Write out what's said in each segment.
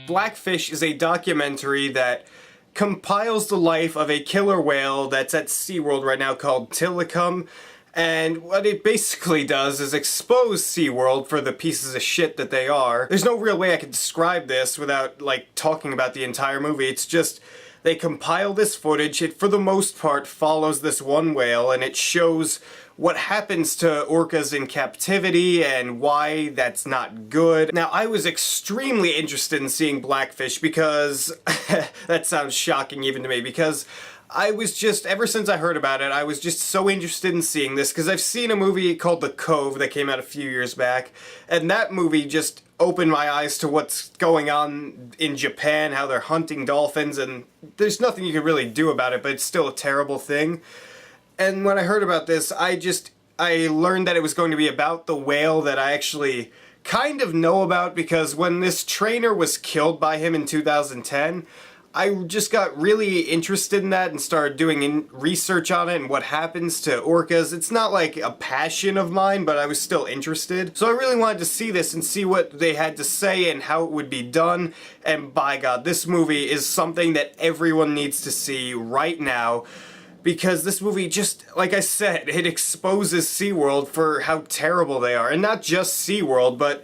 Blackfish is a documentary that compiles the life of a killer whale that's at SeaWorld right now called Tilikum. And what it basically does is expose SeaWorld for the pieces of shit that they are. There's no real way I could describe this without, like, talking about the entire movie. It's just, they compile this footage. It, for the most part, follows this one whale, and it shows what happens to orcas in captivity and why that's not good. Now, I was extremely interested in seeing Blackfish because, that sounds shocking even to me, because I was just, ever since I heard about it, I was just so interested in seeing this, because I've seen a movie called The Cove that came out a few years back, and that movie just opened my eyes to what's going on in Japan, how they're hunting dolphins, and there's nothing you can really do about it, but it's still a terrible thing. And when I heard about this, I learned that it was going to be about the whale that I actually kind of know about, because when this trainer was killed by him in 2010, I just got really interested in that and started doing research on it and what happens to orcas. It's not like a passion of mine, but I was still interested. So I really wanted to see this and see what they had to say and how it would be done. And by God, this movie is something that everyone needs to see right now. Because this movie just, like I said, it exposes SeaWorld for how terrible they are. And not just SeaWorld, but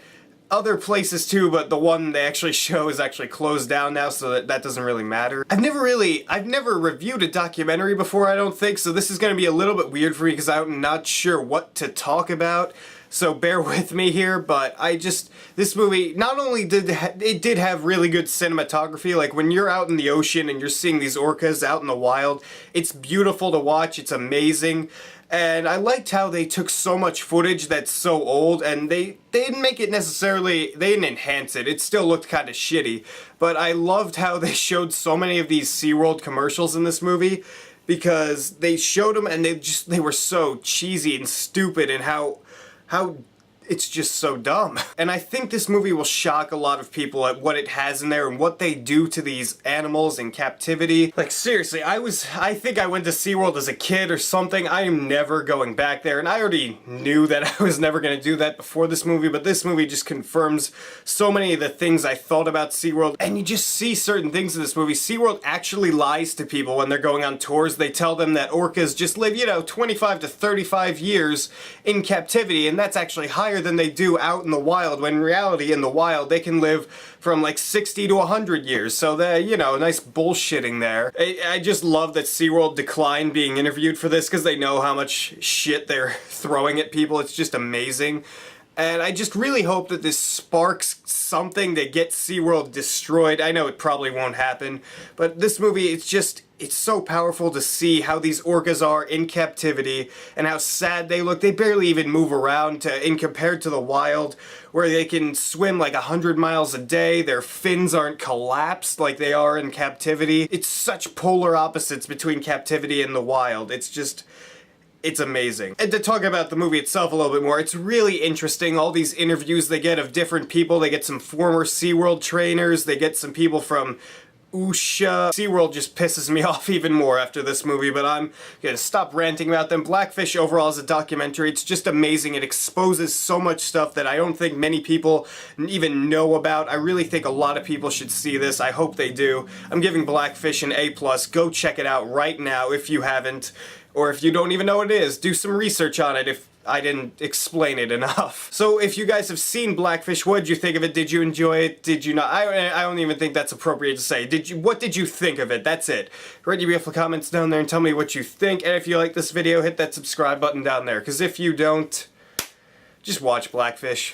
other places too, but the one they actually show is actually closed down now, so that doesn't really matter. I've never reviewed a documentary before, I don't think, so this is going to be a little bit weird for me because I'm not sure what to talk about. So bear with me here, but this movie, not only did it have really good cinematography, like when you're out in the ocean and you're seeing these orcas out in the wild, it's beautiful to watch, it's amazing. And I liked how they took so much footage that's so old, and they didn't make it necessarily, they didn't enhance it, it still looked kind of shitty. But I loved how they showed so many of these SeaWorld commercials in this movie, because they showed them and they were so cheesy and stupid, and how it's just so dumb. And I think this movie will shock a lot of people at what it has in there and what they do to these animals in captivity. Like, seriously, I think I went to SeaWorld as a kid or something. I am never going back there, and I already knew that I was never going to do that before this movie, but this movie just confirms so many of the things I thought about SeaWorld. And you just see certain things in this movie. SeaWorld actually lies to people when they're going on tours. They tell them that orcas just live, 25 to 35 years in captivity, and that's actually higher than they do out in the wild, when in reality in the wild they can live from like 60 to 100 years, so nice bullshitting there. I just love that SeaWorld declined being interviewed for this because they know how much shit they're throwing at people. It's just amazing. And I just really hope that this sparks something to get SeaWorld destroyed. I know it probably won't happen, but this movie, it's so powerful to see how these orcas are in captivity and how sad they look. They barely even move around in compared to the wild, where they can swim like 100 miles a day. Their fins aren't collapsed like they are in captivity. It's such polar opposites between captivity and the wild. It's amazing. And to talk about the movie itself a little bit more, it's really interesting, all these interviews they get of different people. They get some former SeaWorld trainers, they get some people from OOSHA. SeaWorld just pisses me off even more after this movie, but I'm gonna stop ranting about them. Blackfish overall as a documentary, it's just amazing. It exposes so much stuff that I don't think many people even know about. I really think a lot of people should see this. I hope they do. I'm giving Blackfish an A+. Go check it out right now if you haven't. Or if you don't even know what it is, do some research on it if I didn't explain it enough. So if you guys have seen Blackfish, what did you think of it? Did you enjoy it? Did you not? I don't even think that's appropriate to say. What did you think of it? That's it. Write your beautiful comments down there and tell me what you think. And if you like this video, hit that subscribe button down there. Because if you don't, just watch Blackfish.